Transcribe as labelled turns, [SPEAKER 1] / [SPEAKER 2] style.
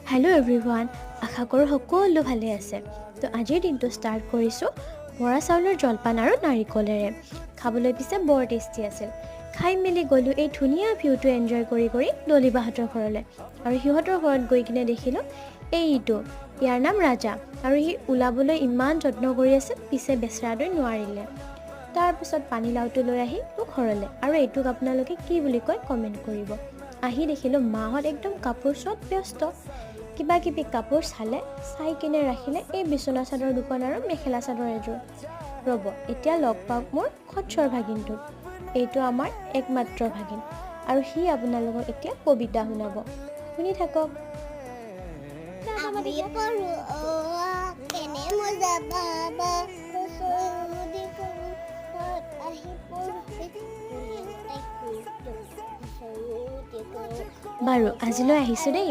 [SPEAKER 1] Hello' everyone, আশা কৰোঁ সকলো ভালে আছে। তো আজিৰ দিনটো ষ্টাৰ্ট কৰিছোঁ বৰা চাউলৰ জলপান আৰু নাৰিকলেৰে। খাবলৈ পিছে বৰ টেষ্টি আছিল। খাই মেলি গ'লোঁ এই ধুনীয়া ভিউটো এনজয় কৰি দলিবাহঁতৰ ঘৰলৈ। আৰু সিহঁতৰ ঘৰত গৈ কিনে দেখিলোঁ এইটো, ইয়াৰ নাম ৰাজা। আৰু সি ওলাবলৈ ইমান যত্ন কৰি আছিল, পিছে বেচেৰাটোৱে নোৱাৰিলে। তাৰপিছত পানীলাওটো লৈ আহি মোক ঘৰলৈ। আৰু এইটোক আপোনালোকে কি বুলি কয় কমেণ্ট কৰিব। আহি দেখিলোঁ মাহঁত একদম কাপোৰ চোৱাত ব্যস্ত। কিবা কিবি কাপোৰ চাই কিনে ৰাখিলে এই বিচনা চাদৰ দুখন আৰু মেখেলা চাদৰ এযোৰ। ৰ'ব, এতিয়া লগ পাওক মোৰ খচ্চৰ ভাগিনটোক। এইটো আমাৰ একমাত্ৰ ভাগিন আৰু সি আপোনালোকক এতিয়া কবিতা শুনাব। শুনি থাকক।
[SPEAKER 2] আমি পঢ়ো কেনে মজা পাবা
[SPEAKER 1] বাৰু আজিলৈ আহিছোঁ দেই।